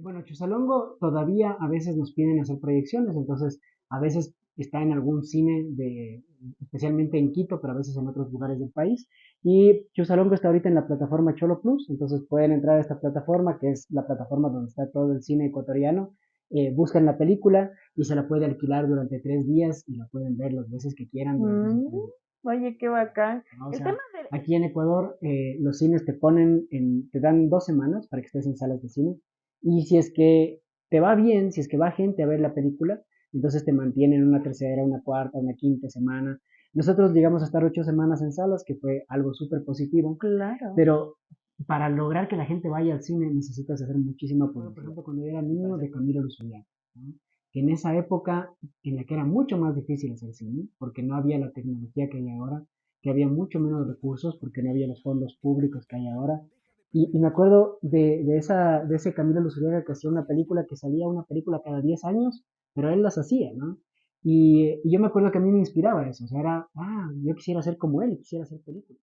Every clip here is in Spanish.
Bueno, Chuzalongo todavía a veces nos piden hacer proyecciones, entonces a veces está en algún cine especialmente en Quito, pero a veces en otros lugares del país. Y Chuzalongo está ahorita en la plataforma Cholo Plus, entonces pueden entrar a esta plataforma, que es la plataforma donde está todo el cine ecuatoriano, buscan la película y se la puede alquilar durante 3 días y la pueden ver las veces que quieran durante esos Mm, 3 días. oye, qué bacán. ¿No? O El sea, tema de... aquí en Ecuador los cines te dan 2 semanas para que estés en salas de cine y si es que te va bien, si es que va gente a ver la película, entonces te mantienen una tercera, una cuarta, una quinta semana. Nosotros llegamos a estar 8 semanas en salas, que fue algo súper positivo, Claro. pero para lograr que la gente vaya al cine necesitas hacer muchísima publicidad. Por ejemplo, cuando yo era niño de Camilo Luzuriaga, ¿no? Que en esa época en la que era mucho más difícil hacer cine, porque no había la tecnología que hay ahora, que había mucho menos recursos, porque no había los fondos públicos que hay ahora. Y me acuerdo de ese Camilo Luzuriaga que hacía una película, que salía una película cada 10 años, pero él las hacía, ¿no? Y yo me acuerdo que a mí me inspiraba eso, o sea, yo quisiera ser como él, quisiera hacer películas.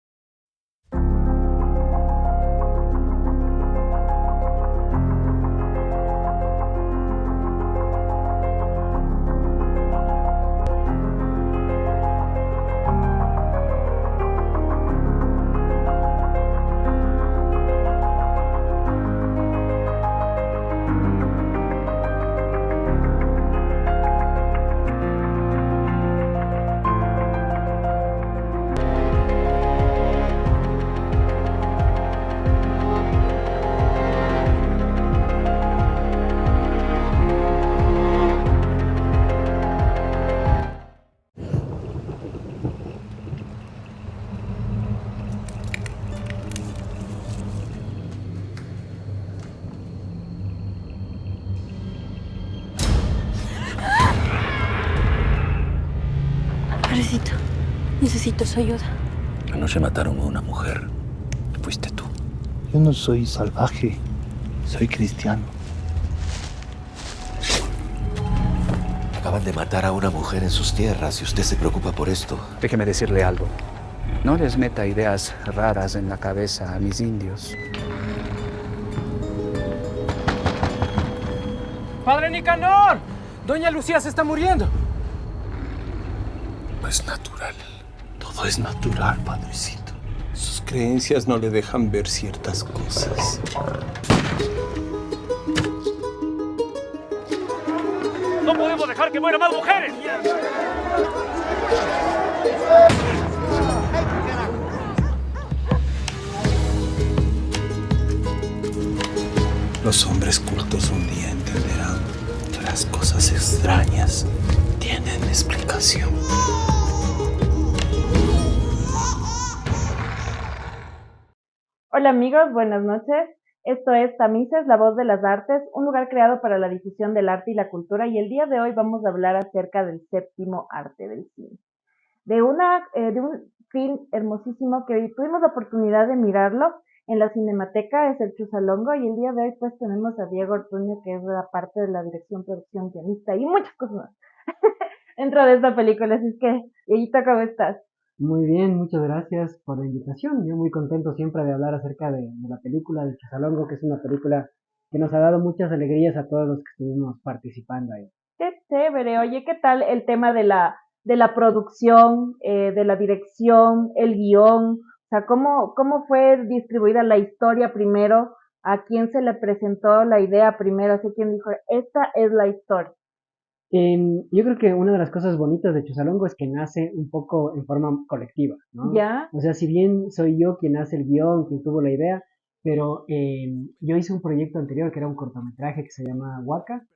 Padrecito, necesito su ayuda. Anoche mataron a una mujer. Fuiste tú. Yo no soy salvaje, soy cristiano. Acaban de matar a una mujer en sus tierras y usted se preocupa por esto. Déjeme decirle algo. No les meta ideas raras en la cabeza a mis indios. ¡Padre Nicanor! ¡Doña Lucía se está muriendo! No es natural. Todo es natural, padrecito. Sus creencias no le dejan ver ciertas cosas. ¡No podemos dejar que mueran más mujeres! Los hombres cultos un día entenderán que las cosas extrañas tienen explicación. Hola amigos, buenas noches. Esto es Tamices, la voz de las artes, un lugar creado para la difusión del arte y la cultura, y el día de hoy vamos a hablar acerca del séptimo arte del cine. De un film hermosísimo que hoy tuvimos la oportunidad de mirarlo en la Cinemateca, es el Chuzalongo, y el día de hoy pues tenemos a Diego Ortuño, que es la parte de la dirección, producción, guionista y muchas cosas más dentro de esta película. Así es que, Dieguito, ¿cómo estás? Muy bien, muchas gracias por la invitación. Yo muy contento siempre de hablar acerca de la película de Chazalongo, que es una película que nos ha dado muchas alegrías a todos los que estuvimos participando ahí. Qué chévere. Oye, ¿qué tal el tema de la producción, de la dirección, el guión? O sea, ¿cómo fue distribuida la historia primero? ¿A quién se le presentó la idea primero? ¿A quién dijo, esta es la historia? Yo creo que una de las cosas bonitas de Chuzalongo es que nace un poco en forma colectiva, ¿no? ¿Ya? O sea, si bien soy yo quien hace el guión, quien tuvo la idea, pero yo hice un proyecto anterior que era un cortometraje que se llama Waka,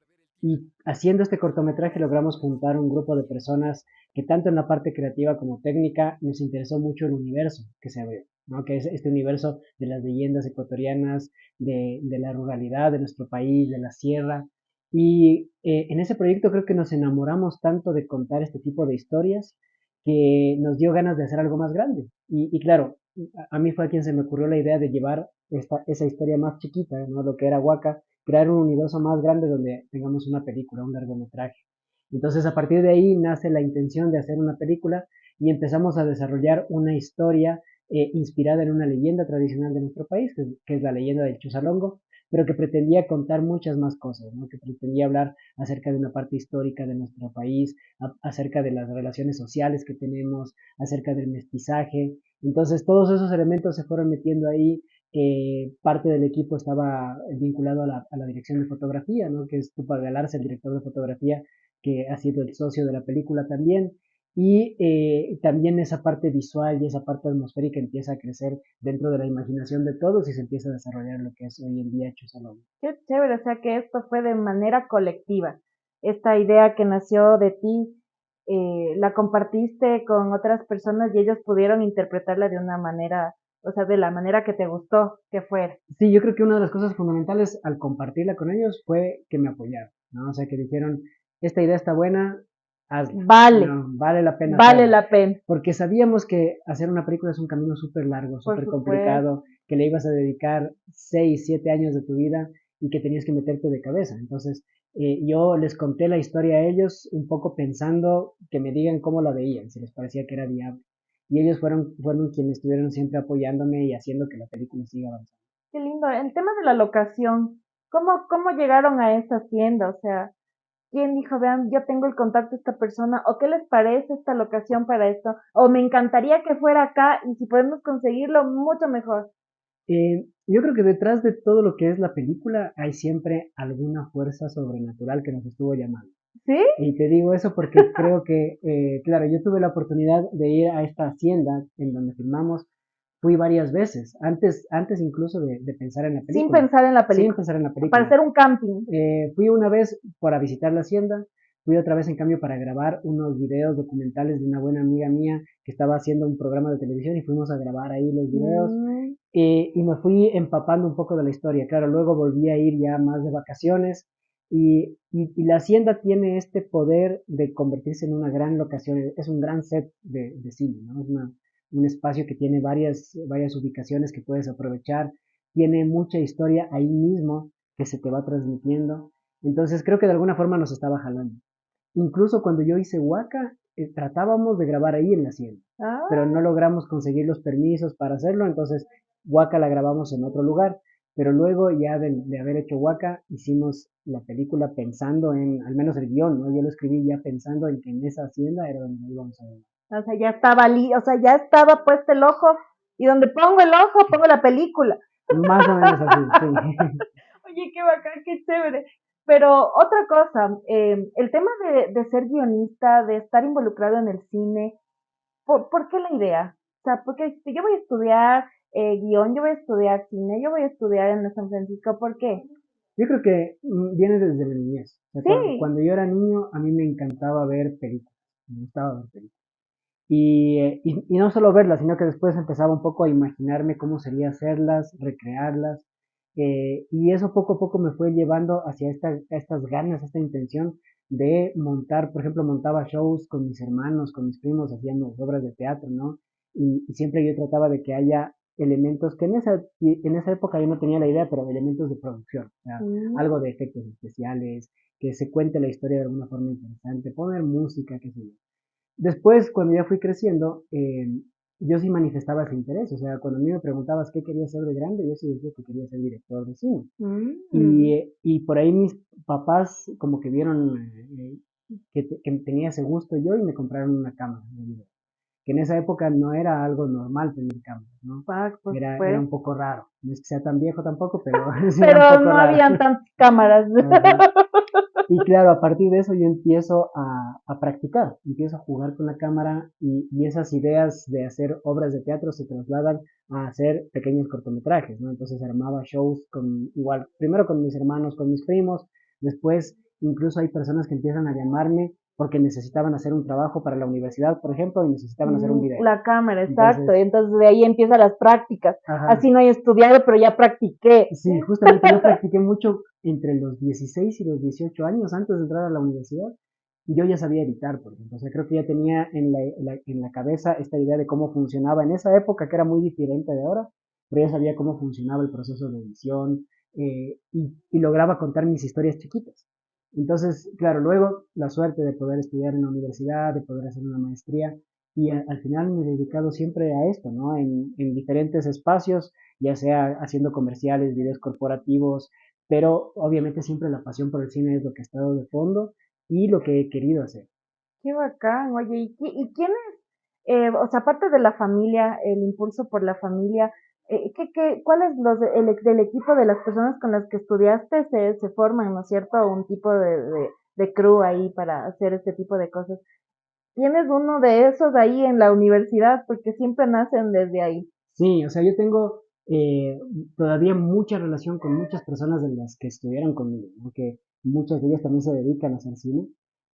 y haciendo este cortometraje logramos juntar un grupo de personas que tanto en la parte creativa como técnica nos interesó mucho el universo que se abrió, ¿no? Que es este universo de las leyendas ecuatorianas, de la ruralidad de nuestro país, de la sierra. Y en ese proyecto creo que nos enamoramos tanto de contar este tipo de historias que nos dio ganas de hacer algo más grande. Y claro, a mí fue a quien se me ocurrió la idea de llevar esa historia más chiquita, ¿no? Lo que era Waka, crear un universo más grande donde tengamos una película, un largometraje. Entonces a partir de ahí nace la intención de hacer una película y empezamos a desarrollar una historia inspirada en una leyenda tradicional de nuestro país, que es la leyenda del Chuzalongo, pero que pretendía contar muchas más cosas, ¿no? Que pretendía hablar acerca de una parte histórica de nuestro país, acerca de las relaciones sociales que tenemos, acerca del mestizaje. Entonces todos esos elementos se fueron metiendo ahí. Parte del equipo estaba vinculado a la dirección de fotografía, ¿no? Que es Tupac Galarza, el director de fotografía, que ha sido el socio de la película también. Y también esa parte visual y esa parte atmosférica empieza a crecer dentro de la imaginación de todos y se empieza a desarrollar lo que es hoy en día Chuzalón. Qué chévere, o sea que esto fue de manera colectiva. Esta idea que nació de ti, la compartiste con otras personas y ellos pudieron interpretarla de una manera, o sea, de la manera que te gustó que fuera. Sí, yo creo que una de las cosas fundamentales al compartirla con ellos fue que me apoyaron, ¿no? O sea, que dijeron, esta idea está buena, hazla, Vale, ¿no? Vale la pena vale hacerla. la pena, Porque sabíamos que hacer una película es un camino súper largo, por súper supuesto. complicado, que le ibas a dedicar 6, 7 años de tu vida y que tenías que meterte de cabeza. Entonces, yo les conté la historia a ellos un poco pensando que me digan cómo la veían, si les parecía que era viable. Y ellos fueron quienes estuvieron siempre apoyándome y haciendo que la película siga avanzando. Qué lindo. El tema de la locación, ¿cómo llegaron a esa hacienda? O sea, ¿quién dijo, vean, yo tengo el contacto de esta persona? ¿O qué les parece esta locación para esto? O me encantaría que fuera acá y si podemos conseguirlo, mucho mejor. Yo creo que detrás de todo lo que es la película hay siempre alguna fuerza sobrenatural que nos estuvo llamando. ¿Sí? Y te digo eso porque creo que, claro, yo tuve la oportunidad de ir a esta hacienda en donde filmamos, fui varias veces, antes incluso de pensar en la Sin película, pensar en la sin película. pensar en la Para película. hacer un camping. Fui una vez para visitar la hacienda, fui otra vez en cambio para grabar unos videos documentales de una buena amiga mía que estaba haciendo un programa de televisión y fuimos a grabar ahí los videos. Mm, Y me fui empapando un poco de la historia. Claro, luego volví a ir ya más de vacaciones y la hacienda tiene este poder de convertirse en una gran locación, es un gran set de cine, ¿no? Es un espacio que tiene varias ubicaciones que puedes aprovechar, tiene mucha historia ahí mismo que se te va transmitiendo. Entonces creo que de alguna forma nos estaba jalando. Incluso cuando yo hice Huaca, tratábamos de grabar ahí en la hacienda, pero ah, no logramos conseguir los permisos para hacerlo, entonces Huaca la grabamos en otro lugar, pero luego ya de haber hecho Huaca, hicimos la película pensando en, al menos el guión, ¿no? Yo lo escribí ya pensando en que en esa hacienda era donde íbamos a grabar. o sea, ya estaba o sea, ya estaba puesto el ojo y donde pongo el ojo, pongo la película. Más o menos así, sí. Oye, qué bacán, qué chévere. Pero otra cosa, el tema de ser guionista, de estar involucrado en el cine, ¿por qué la idea? O sea, porque si yo voy a estudiar guión, yo voy a estudiar cine, yo voy a estudiar en San Francisco, ¿por qué? Yo creo que viene desde la niñez. O sea, Sí, cuando yo era niño, a mí me encantaba ver películas, me gustaba ver películas. Y no solo verlas, sino que después empezaba un poco a imaginarme cómo sería hacerlas, recrearlas, y eso poco a poco me fue llevando hacia estas ganas, esta intención de montar, por ejemplo, montaba shows con mis hermanos, con mis primos, hacíamos obras de teatro, ¿no? Y siempre yo trataba de que haya elementos que en esa época yo no tenía la idea, pero elementos de producción, o sea, algo mm, de efectos especiales, que se cuente la historia de alguna forma interesante, poner música, qué sé yo. Después, cuando ya fui creciendo, yo sí manifestaba ese interés. O sea, cuando a mí me preguntabas qué quería ser de grande, yo sí decía que quería ser director de cine. mm. Y por ahí mis papás como que vieron que tenía ese gusto yo y me compraron una cámara de video. Que en esa época no era algo normal tener cámaras, ¿no? Ah, por Era un supuesto. poco raro. No es que sea tan viejo tampoco, pero sí era un Pero poco no raro. habían tantas cámaras. Ajá. Y claro, a partir de eso yo empiezo a practicar, empiezo a jugar con la cámara y esas ideas de hacer obras de teatro se trasladan a hacer pequeños cortometrajes, ¿no? Entonces armaba shows igual, primero con mis hermanos, con mis primos, después incluso hay personas que empiezan a llamarme porque necesitaban hacer un trabajo para la universidad, por ejemplo, y necesitaban hacer un video. La cámara, exacto. Y Entonces, entonces de ahí empiezan las prácticas. ajá, Así no he estudiado, pero ya practiqué. sí, justamente yo practiqué mucho entre los 16 y los 18 años antes de entrar a la universidad. Yo ya sabía editar, por ejemplo. O sea, creo que ya tenía en la cabeza esta idea de cómo funcionaba en esa época, que era muy diferente de ahora, pero ya sabía cómo funcionaba el proceso de edición y lograba contar mis historias chiquitas. Entonces, claro, luego la suerte de poder estudiar en la universidad, de poder hacer una maestría, y al final me he dedicado siempre a esto, ¿no? En diferentes espacios, ya sea haciendo comerciales, videos corporativos, pero obviamente siempre la pasión por el cine es lo que ha estado de fondo y lo que he querido hacer. Qué bacán, oye, ¿y quién es? O sea, aparte de la familia, el impulso por la familia, ¿cuáles del equipo de las personas con las que estudiaste se forman, ¿no es cierto? Un tipo de crew ahí para hacer este tipo de cosas. ¿Tienes uno de esos ahí en la universidad? Porque siempre nacen desde ahí. Sí, o sea, yo tengo todavía mucha relación con muchas personas de las que estudiaron conmigo, porque muchas de ellas también se dedican a hacer cine.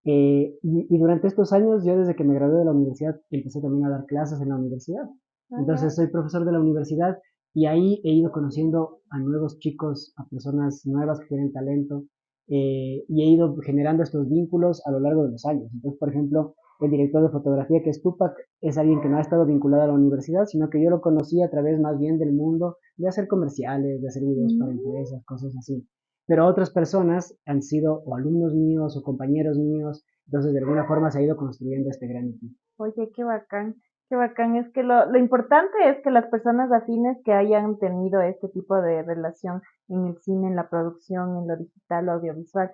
Y durante estos años, yo desde que me gradué de la universidad, empecé también a dar clases en la universidad. Ajá. Entonces, soy profesor de la universidad y ahí he ido conociendo a nuevos chicos, a personas nuevas que tienen talento, y he ido generando estos vínculos a lo largo de los años. Entonces, por ejemplo, el director de fotografía, que es Tupac, es alguien que no ha estado vinculado a la universidad, sino que yo lo conocí a través más bien del mundo de hacer comerciales, de hacer videos para Mm. empresas, cosas así. Pero otras personas han sido o alumnos míos o compañeros míos, entonces de alguna forma se ha ido construyendo este gran equipo. Oye, qué bacán, qué bacán. Es que lo importante es que las personas afines que hayan tenido este tipo de relación en el cine, en la producción, en lo digital, audiovisual,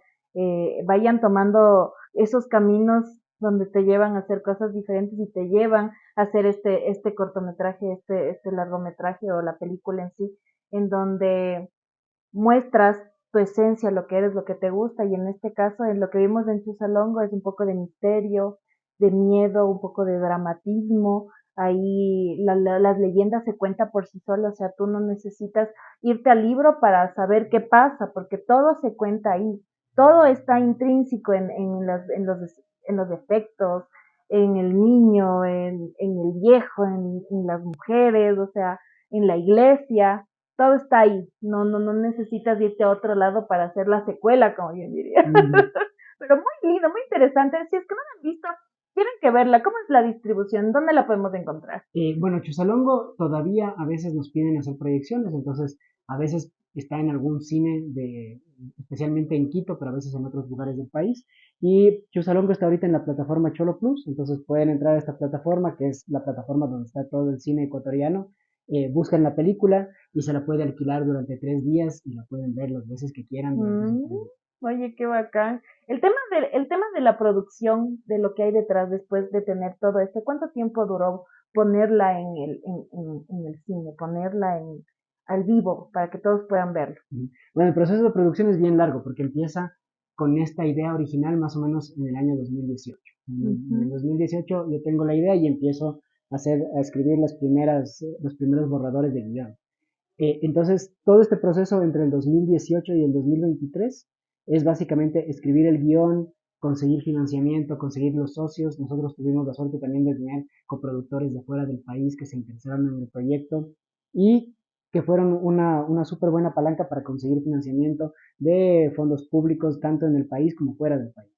vayan tomando esos caminos donde te llevan a hacer cosas diferentes y te llevan a hacer este cortometraje, este largometraje o la película en sí, en donde muestras tu esencia, lo que eres, lo que te gusta, y en este caso, en lo que vimos en Chusalongo es un poco de misterio, de miedo, un poco de dramatismo. Ahí las leyendas se cuentan por sí solas, o sea, tú no necesitas irte al libro para saber qué pasa, porque todo se cuenta ahí, todo está intrínseco en los efectos, en el niño, en el viejo, en las mujeres, o sea, en la iglesia, todo está ahí. No necesitas irte a otro lado para hacer la secuela, como yo diría. Ujú. Pero muy lindo, muy interesante. Si es que no la han visto, tienen que verla. ¿Cómo es la distribución? ¿Dónde la podemos encontrar? Bueno, Chusalongo todavía a veces nos piden hacer proyecciones, entonces a veces está en algún cine especialmente en Quito, pero a veces en otros lugares del país. Y Chusalongo está ahorita en la plataforma Cholo Plus, entonces pueden entrar a esta plataforma, que es la plataforma donde está todo el cine ecuatoriano, buscan la película y se la puede alquilar durante 3 días y la pueden ver las veces que quieran durante esos Mm, 3 días. oye, qué bacán. El tema de la producción, de lo que hay detrás después de tener todo esto, ¿cuánto tiempo duró ponerla en el cine, ponerla al vivo para que todos puedan verlo? Ujú. Bueno, el proceso de producción es bien largo porque empieza con esta idea original más o menos en el año 2018. En el Ujú. 2018 yo tengo la idea y empiezo a escribir los primeros borradores de guión. Entonces, todo este proceso entre el 2018 y el 2023 es básicamente escribir el guión, conseguir financiamiento, conseguir los socios. Nosotros tuvimos la suerte también de tener coproductores de fuera del país que se interesaron en el proyecto y que fueron una súper buena palanca para conseguir financiamiento de fondos públicos tanto en el país como fuera del país.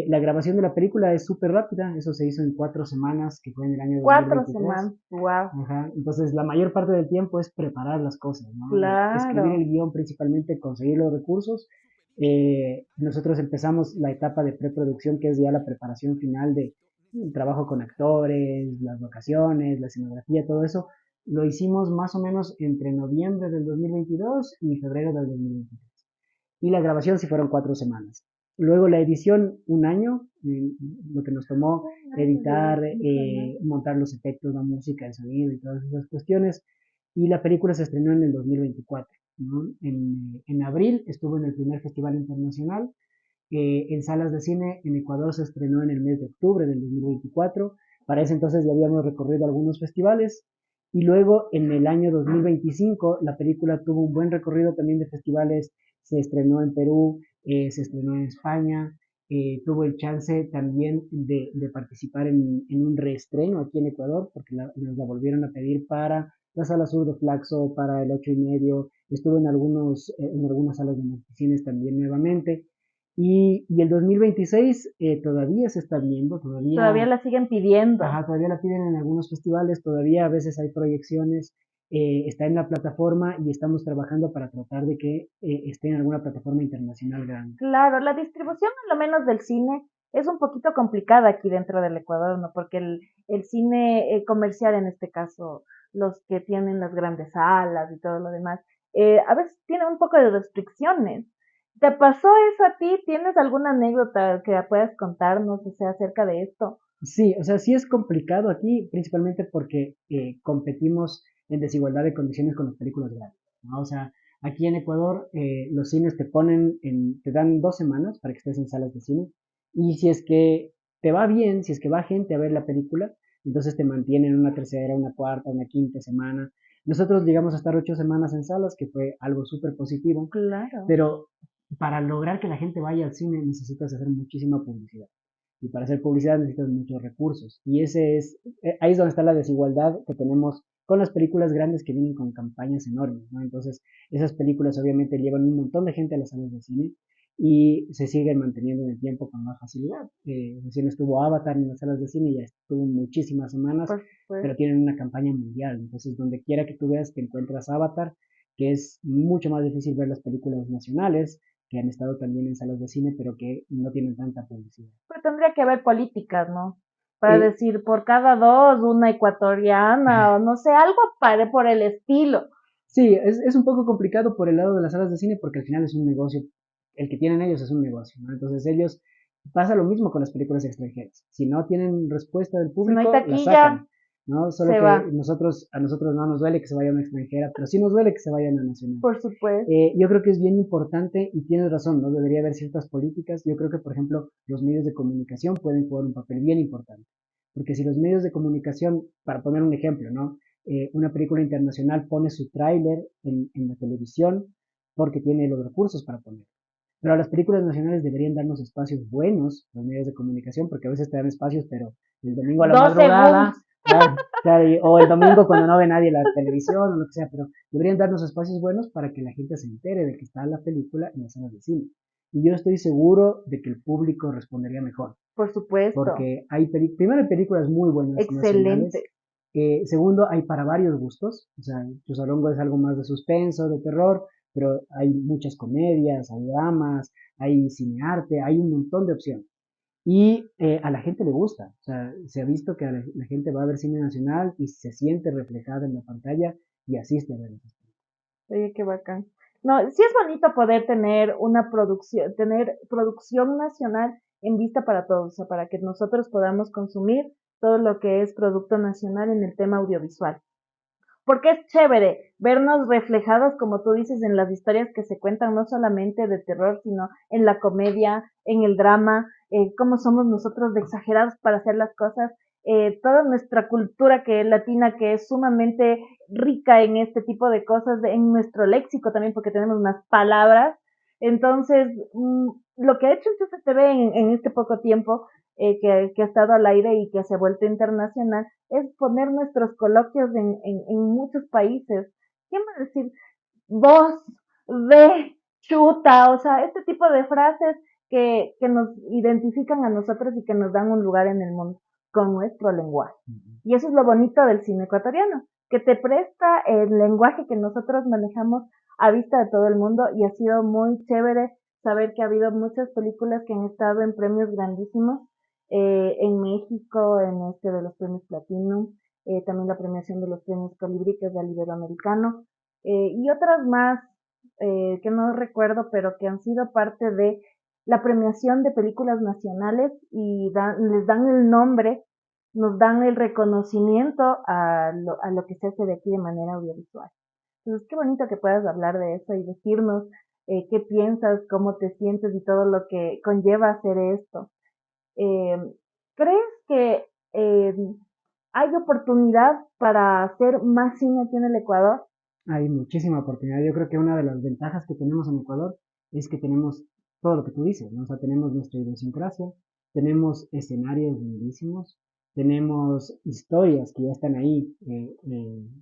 La grabación de la película es súper rápida, eso se hizo en 4 semanas, que fue en el año 2023. 4 semanas. Wow. Ajá, entonces la mayor parte del tiempo es preparar las cosas, ¿no? Escribir el Claro. guión principalmente, conseguir los recursos. Nosotros empezamos la etapa de preproducción, que es ya la preparación final de trabajo con actores, las locaciones, la escenografía, todo eso. Lo hicimos más o menos entre noviembre del 2022 y febrero del 2023. Y la grabación sí fueron 4 semanas. Luego la edición, un año, lo que nos tomó Ay, editar, bellísimo. montar los efectos, la música, el sonido y todas esas cuestiones. Y la película se estrenó en el 2024, ¿no? En abril estuvo en el primer festival internacional, en salas de cine en Ecuador se estrenó en el mes de octubre del 2024. Para ese entonces ya habíamos recorrido algunos festivales. Y luego en el año 2025 la película tuvo un buen recorrido también de festivales. Se estrenó en Perú, se estrenó en España, tuvo el chance también de participar en un reestreno aquí en Ecuador, porque nos la volvieron a pedir para la Sala Sur de Flaxo, para el 8 y medio, estuvo en algunas salas de multicines también nuevamente. Y el 2026 todavía se está viendo, Todavía todavía, la siguen pidiendo. ajá, todavía la piden en algunos festivales, todavía a veces hay proyecciones, está en la plataforma y estamos trabajando para tratar de que esté en alguna plataforma internacional grande. Claro, la distribución, a lo menos del cine, es un poquito complicada aquí dentro del Ecuador, ¿no? Porque el cine comercial, en este caso, los que tienen las grandes salas y todo lo demás, a veces tiene un poco de restricciones. ¿Te pasó eso a ti? ¿Tienes alguna anécdota que puedas contarnos, o sea, acerca de esto? Sí, o sea, sí es complicado aquí, principalmente porque competimos en desigualdad de condiciones con las películas grandes, ¿no? O sea, aquí en Ecuador los cines te dan 2 semanas para que estés en salas de cine y si es que te va bien, si es que va gente a ver la película, entonces te mantienen una tercera, una cuarta, una quinta semana. Nosotros llegamos a estar 8 semanas en salas, que fue algo súper positivo, Claro. pero para lograr que la gente vaya al cine necesitas hacer muchísima publicidad. Y para hacer publicidad necesitas muchos recursos. Y ahí es donde está la desigualdad que tenemos con las películas grandes que vienen con campañas enormes, ¿no? Entonces, esas películas obviamente llevan un montón de gente a las salas de cine y se siguen manteniendo en el tiempo con más facilidad. Recién estuvo Avatar en las salas de cine, ya estuvo muchísimas semanas, Por supuesto. pero tienen una campaña mundial. Entonces, donde quiera que tú veas, te encuentras Avatar, que es mucho más difícil ver las películas nacionales, que han estado también en salas de cine, pero que no tienen tanta publicidad. Pero tendría que haber políticas, ¿no? Para Eh, decir, por cada dos, una ecuatoriana, o no sé, algo por el estilo. sí, es un poco complicado por el lado de las salas de cine porque al final es un negocio, el que tienen ellos es un negocio, ¿no? Entonces ellos, pasa lo mismo con las películas extranjeras. Si no tienen respuesta del Si no hay público, las taquilla, sacan, ¿no? Solo se que va, a nosotros no nos duele que se vaya a una extranjera, pero sí nos duele que se vaya a una nacional. por supuesto. Yo creo que es bien importante y tienes razón, ¿no? Debería haber ciertas políticas. Yo creo que, por ejemplo, los medios de comunicación pueden jugar un papel bien importante. Porque si los medios de comunicación, para poner un ejemplo, ¿no? Una película internacional pone su tráiler en la televisión porque tiene los recursos para ponerlo. Pero las películas nacionales deberían darnos espacios buenos, los medios de comunicación, porque a veces te dan espacios, pero el domingo a la 2 segundos. madrugada, claro, claro, o el domingo cuando no ve nadie la televisión o lo que sea, pero deberían darnos espacios buenos para que la gente se entere de que está la película en las salas de cine. Y yo estoy seguro de que el público respondería mejor, Por supuesto. porque primero hay películas muy buenas Excelente. nacionales, segundo hay para varios gustos, o sea, Chuzolongo es algo más de suspenso, de terror, pero hay muchas comedias, hay dramas, hay cinearte, hay un montón de opciones. Y a la gente le gusta, o sea, se ha visto que la gente va a ver cine nacional y se siente reflejada en la pantalla y asiste a ver esas películas. Oye, qué bacán. No, sí es bonito poder tener producción nacional en vista para todos, o sea, para que nosotros podamos consumir todo lo que es producto nacional en el tema audiovisual. Porque es chévere vernos reflejados, como tú dices, en las historias que se cuentan, no solamente de terror, sino en la comedia, en el drama, cómo somos nosotros de exagerados para hacer las cosas, toda nuestra cultura que es latina, que es sumamente rica en este tipo de cosas, en nuestro léxico también, porque tenemos unas palabras. Entonces, lo que ha hecho el CCTV en este poco tiempo, que ha estado al aire y que se ha vuelto internacional, es poner nuestros coloquios en muchos países. ¿Quién va a decir vos, ve, chuta? O sea, este tipo de frases que nos identifican a nosotros y que nos dan un lugar en el mundo con nuestro lenguaje. Y eso es lo bonito del cine ecuatoriano, que te presta el lenguaje que nosotros manejamos a vista de todo el mundo y ha sido muy chévere saber que ha habido muchas películas que han estado en premios grandísimos en México, en este de los premios Platinum, también la premiación de los premios Colibrí, que es del Iberoamericano, y otras más que no recuerdo, pero que han sido parte de la premiación de películas nacionales y les dan el nombre, nos dan el reconocimiento a lo que se hace de aquí de manera audiovisual. Entonces, qué bonito que puedas hablar de eso y decirnos qué piensas, cómo te sientes y todo lo que conlleva hacer esto. Eh, ¿Crees que hay oportunidad para hacer más cine aquí en el Ecuador? Hay muchísima oportunidad. Yo creo que una de las ventajas que tenemos en Ecuador es que tenemos todo lo que tú dices, ¿no? O sea, tenemos nuestra idiosincrasia, tenemos escenarios lindísimos, tenemos historias que ya están ahí.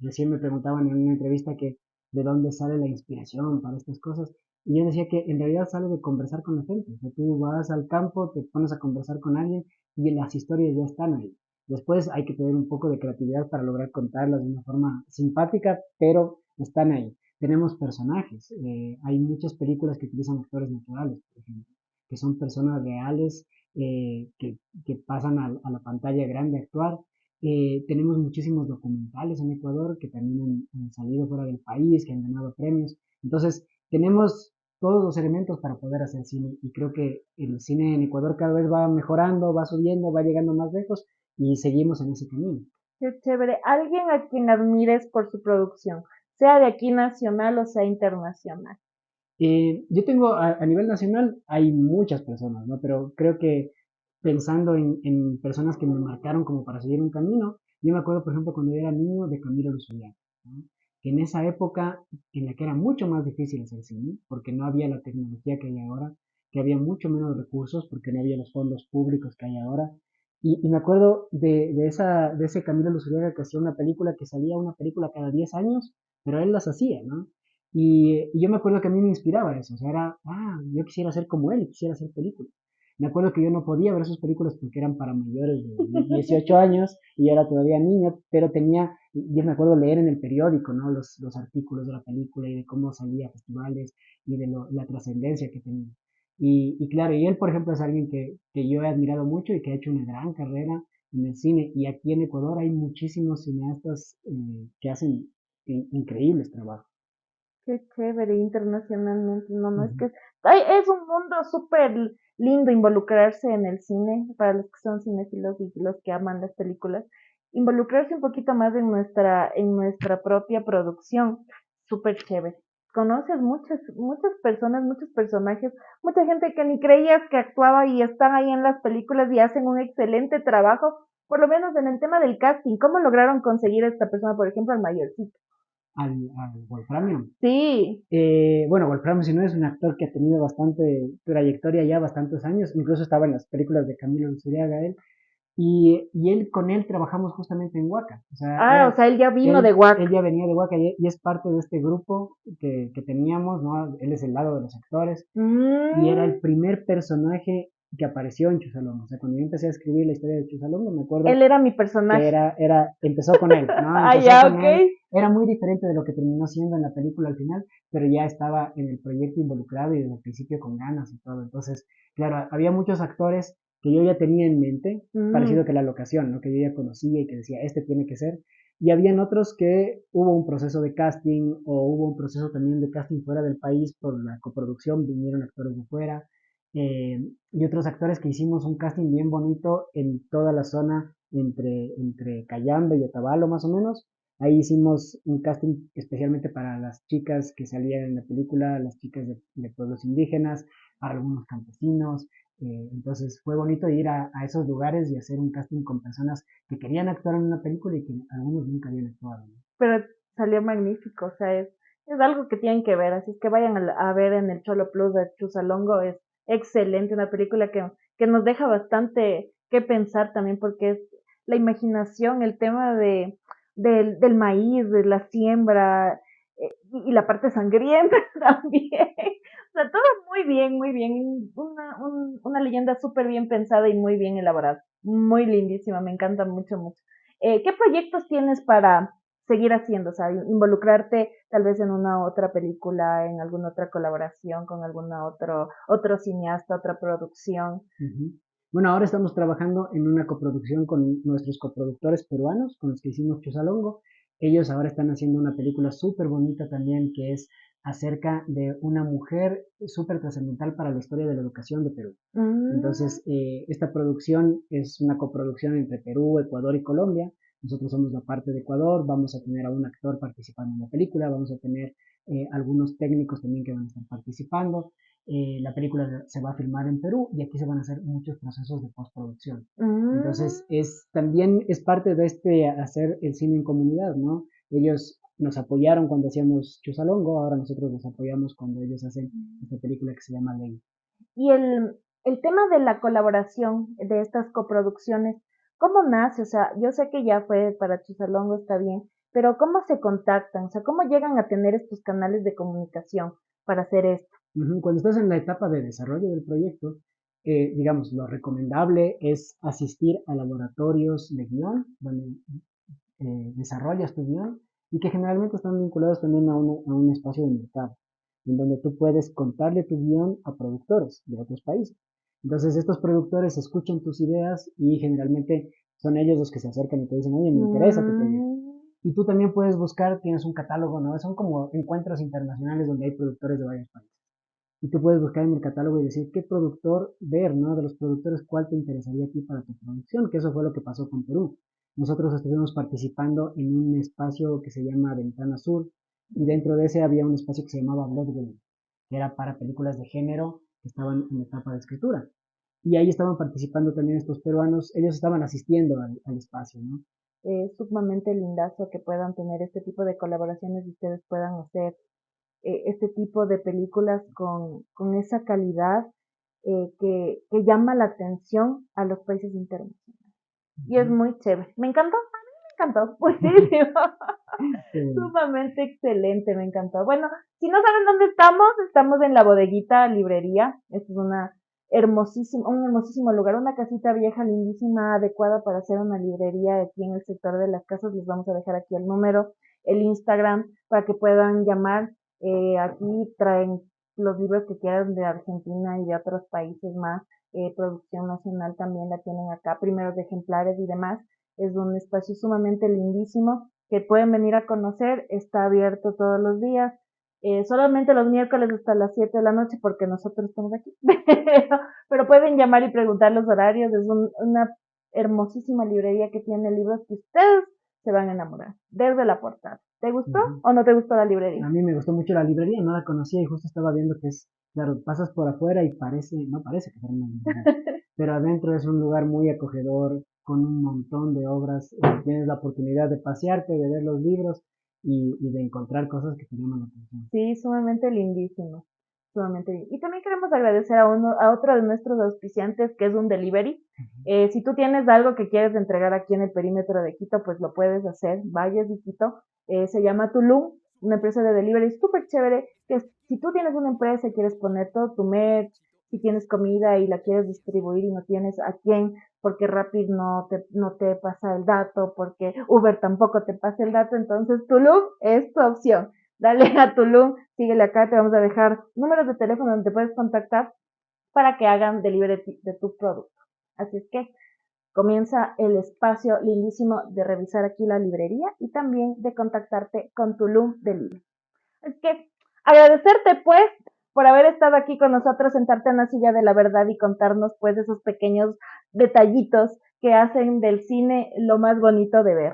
Recién me preguntaban en una entrevista que de dónde sale la inspiración para estas cosas. Y yo decía que en realidad sale de conversar con la gente. O sea, tú vas al campo, te pones a conversar con alguien y las historias ya están ahí. Después hay que tener un poco de creatividad para lograr contarlas de una forma simpática, pero están ahí. Tenemos personajes. Hay muchas películas que utilizan actores naturales, por ejemplo, que son personas reales que pasan a la pantalla grande a actuar. Tenemos muchísimos documentales en Ecuador que también han salido fuera del país, que han ganado premios. Entonces, tenemos todos los elementos para poder hacer cine y creo que el cine en Ecuador cada vez va mejorando, va subiendo, va llegando más lejos y seguimos en ese camino. Qué chévere. Alguien a quien admires por su producción, sea de aquí nacional o sea internacional. Yo tengo a nivel nacional, hay muchas personas, ¿no? Pero creo que pensando en personas que me marcaron como para seguir un camino, yo me acuerdo, por ejemplo, cuando yo era niño de Camilo Luzuriaga, ¿no? Que en esa época en la que era mucho más difícil hacer cine, porque no había la tecnología que hay ahora, que había mucho menos recursos, porque no había los fondos públicos que hay ahora. Y me acuerdo de ese Camilo Luzuriaga que hacía una película, que salía una película cada 10 años, pero él las hacía, ¿no? Y yo me acuerdo que a mí me inspiraba eso, o sea, yo quisiera ser como él, quisiera hacer películas. Me acuerdo que yo no podía ver sus películas porque eran para mayores de 18 años y yo era todavía niño, pero yo me acuerdo leer en el periódico, ¿no? Los artículos de la película y de cómo salía a festivales y de la trascendencia que tenía. Y claro, y él, por ejemplo, es alguien que yo he admirado mucho y que ha hecho una gran carrera en el cine. Y aquí en Ecuador hay muchísimos cineastas que hacen increíbles trabajos. Qué chévere internacionalmente. No, no, es Ujú. que es un mundo súper lindo involucrarse en el cine, para los que son cinéfilos y los que aman las películas, involucrarse un poquito más en nuestra propia producción, súper chévere. Conoces muchas personas, muchos personajes, mucha gente que ni creías que actuaba y están ahí en las películas y hacen un excelente trabajo, por lo menos en el tema del casting. ¿Cómo lograron conseguir a esta persona, por ejemplo, al mayorcito? Al Wolframio. Sí. Bueno, Wolfram si no es un actor que ha tenido bastante trayectoria ya, bastantes años, incluso estaba en las películas de Camilo Luzuriaga él, y con él trabajamos justamente en Huaca, o sea, Ah, o sea, él ya vino de él Wack. ya venía de Huaca y es parte de este grupo que teníamos, ¿no? Él es el lado de los actores, y era Mm, el primer personaje que apareció en Chusalongo, o sea, cuando yo empecé a escribir la historia de Chusalongo, me acuerdo él era mi que personaje. empezó con él, ¿no? Ah, Empezó ya, con ok. él, era muy diferente de lo que terminó siendo en la película al final, pero ya estaba en el proyecto involucrado y desde el principio con ganas y todo. Entonces, claro, había muchos actores que yo ya tenía en mente, parecido Mm, que la locación, ¿no? Que yo ya conocía y que decía, este tiene que ser. Y habían otros que hubo un proceso de casting o hubo un proceso también de casting fuera del país por la coproducción, vinieron actores de fuera y otros actores que hicimos un casting bien bonito en toda la zona entre Cayambe y Otavalo más o menos. Ahí hicimos un casting especialmente para las chicas que salían en la película, las chicas de pueblos indígenas, algunos campesinos. Entonces fue bonito ir a esos lugares y hacer un casting con personas que querían actuar en una película y que algunos nunca habían actuado, ¿no? pero salió magnífico, o sea, es algo que tienen que ver, así es que vayan a ver en el Cholo Plus de Chusalongo, es excelente, una película que nos deja bastante que pensar también, porque es la imaginación, el tema del maíz, de la siembra, y la parte sangrienta también. O sea, todo muy bien, una leyenda súper bien pensada y muy bien elaborada, muy lindísima, me encanta mucho, mucho. ¿Qué proyectos tienes para seguir haciendo? O sea, involucrarte tal vez en una otra película, en alguna otra colaboración con alguna otro cineasta, otra producción. Ujú. Bueno, ahora estamos trabajando en una coproducción con nuestros coproductores peruanos, con los que hicimos Chusalongo. Ellos ahora están haciendo una película súper bonita también, que es acerca de una mujer súper trascendental para la historia de la educación de Perú. Mm, Entonces, esta producción es una coproducción entre Perú, Ecuador y Colombia. Nosotros somos la parte de Ecuador, vamos a tener a un actor participando en la película, vamos a tener algunos técnicos también que van a estar participando. La película se va a filmar en Perú y aquí se van a hacer muchos procesos de postproducción. mm. Entonces, también es parte de este hacer el cine en comunidad, ¿no? Ellos nos apoyaron cuando hacíamos Chusalongo, ahora nosotros los apoyamos cuando ellos hacen esta película que se llama Ley. Y el tema de la colaboración de estas coproducciones, ¿cómo nace? O sea, yo sé que ya fue para Chisalongo, está bien, pero ¿cómo se contactan? O sea, ¿cómo llegan a tener estos canales de comunicación para hacer esto? Ujú. Cuando estás en la etapa de desarrollo del proyecto, digamos, lo recomendable es asistir a laboratorios de guión, donde desarrollas tu guión y que generalmente están vinculados también a un espacio de mercado, en donde tú puedes contarle tu guión a productores de otros países. Entonces estos productores escuchan tus ideas y generalmente son ellos los que se acercan y te dicen, oye, me interesa tu proyecto. Y tú también puedes buscar, tienes un catálogo, ¿no? Son como encuentros internacionales donde hay productores de varios países. Y tú puedes buscar en el catálogo y decir qué productor ver, ¿no? De los productores, cuál te interesaría a ti para tu producción, que eso fue lo que pasó con Perú. Nosotros estuvimos participando en un espacio que se llama Ventana Sur, y dentro de ese había un espacio que se llamaba Bloodway, que era para películas de género que estaban en etapa de escritura. Y ahí estaban participando también estos peruanos, ellos estaban asistiendo al espacio, ¿no? Es sumamente lindazo que puedan tener este tipo de colaboraciones y ustedes puedan hacer este tipo de películas con esa calidad que llama la atención a los países internacionales. Y es muy chévere. Me encantó, a mí me encantó, muchísimo. Sumamente excelente, me encantó. Bueno, si no saben dónde estamos en la Bodeguita Librería. Esta es un hermosísimo lugar, una casita vieja, lindísima, adecuada para hacer una librería aquí en el sector de las casas. Les vamos a dejar aquí el número, el Instagram, para que puedan llamar. Aquí traen los libros que quieran de Argentina y de otros países más. Producción nacional también la tienen acá, primeros ejemplares y demás. Es un espacio sumamente lindísimo que pueden venir a conocer. Está abierto todos los días, solamente los miércoles hasta las 7 de la noche porque nosotros estamos aquí. Pero pueden llamar y preguntar los horarios. Es una hermosísima librería que tiene libros que ustedes se van a enamorar desde la portada. ¿Te gustó o no te gustó la librería? A mí me gustó mucho la librería, no la conocía y justo estaba viendo que es, claro, pasas por afuera y no parece que fuera una librería, pero adentro es un lugar muy acogedor, con un montón de obras. Tienes la oportunidad de pasearte, de ver los libros y de encontrar cosas que te llaman la atención. Sí, sumamente lindísimo. Sumamente bien. Y también queremos agradecer a otro de nuestros auspiciantes, que es un delivery. Si tú tienes algo que quieres entregar aquí en el perímetro de Quito, pues lo puedes hacer. Vayas de Quito. Se llama Tulum, una empresa de delivery súper chévere. Que si tú tienes una empresa y quieres poner todo tu merch, si tienes comida y la quieres distribuir y no tienes a quién, porque Rapid no te pasa el dato, porque Uber tampoco te pasa el dato, entonces Tulum es tu opción. Dale a Tulum, síguele acá, te vamos a dejar números de teléfono donde te puedes contactar para que hagan delivery de tu producto. Así es que comienza el espacio lindísimo de revisar aquí la librería y también de contactarte con Tulum Delivery. Es que agradecerte pues por haber estado aquí con nosotros, sentarte en la silla de la verdad y contarnos pues esos pequeños detallitos que hacen del cine lo más bonito de ver.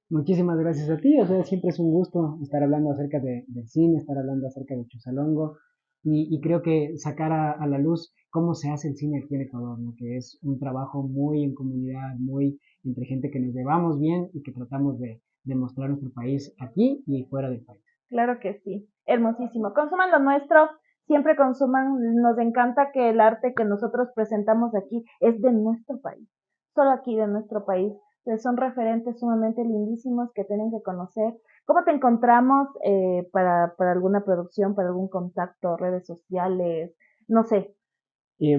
Muchísimas gracias a ti, o sea, siempre es un gusto estar hablando acerca del cine, estar hablando acerca de Chuzalongo y creo que sacar a la luz cómo se hace el cine aquí en Ecuador, ¿no? Que es un trabajo muy en comunidad, muy entre gente que nos llevamos bien y que tratamos de mostrar nuestro país aquí y fuera del país. Claro que sí, hermosísimo. Consuman lo nuestro, siempre consuman, nos encanta que el arte que nosotros presentamos aquí es de nuestro país, solo aquí de nuestro país. Son referentes sumamente lindísimos que tienen que conocer. ¿Cómo te encontramos para alguna producción, para algún contacto, redes sociales? No sé.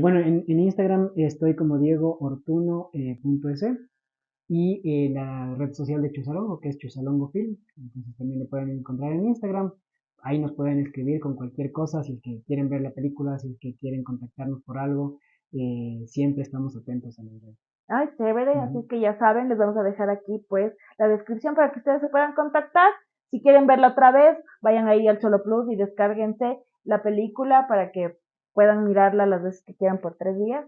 Bueno, en Instagram estoy como diegoortuno.es y la red social de Chuzalongo, que es Chuzalongo Film. Entonces también lo pueden encontrar en Instagram. Ahí nos pueden escribir con cualquier cosa, si es que quieren ver la película, si es que quieren contactarnos por algo. Siempre estamos atentos a las redes. Ay, chévere, así que ya saben, les vamos a dejar aquí pues la descripción para que ustedes se puedan contactar. Si quieren verla otra vez, vayan ahí al Cholo Plus y descárguense la película para que puedan mirarla las veces que quieran por 3 días.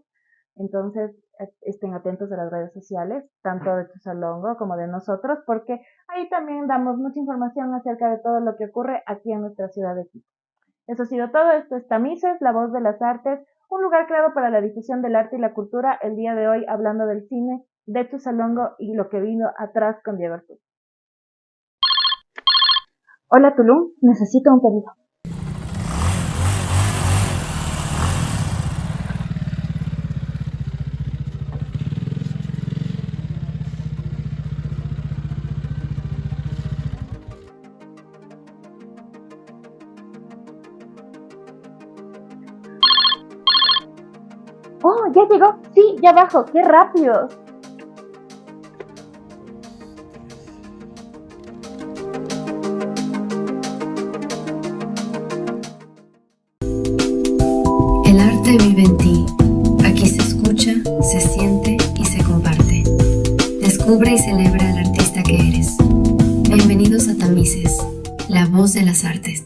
Entonces, estén atentos a las redes sociales, tanto de Chuzalongo como de nosotros, porque ahí también damos mucha información acerca de todo lo que ocurre aquí en nuestra ciudad de Quito. Eso ha sido todo. Esto es Tamices, la voz de las artes, un lugar creado para la difusión del arte y la cultura. El día de hoy hablando del cine, de Chuzalongo y lo que vino atrás con Diego Arturo. Hola Tulum, necesito un pedido. ¡Oh, ya llegó! Sí, ya bajo. ¡Qué rápido! El arte vive en ti. Aquí se escucha, se siente y se comparte. Descubre y celebra al artista que eres. Bienvenidos a Tamices, la voz de las artes.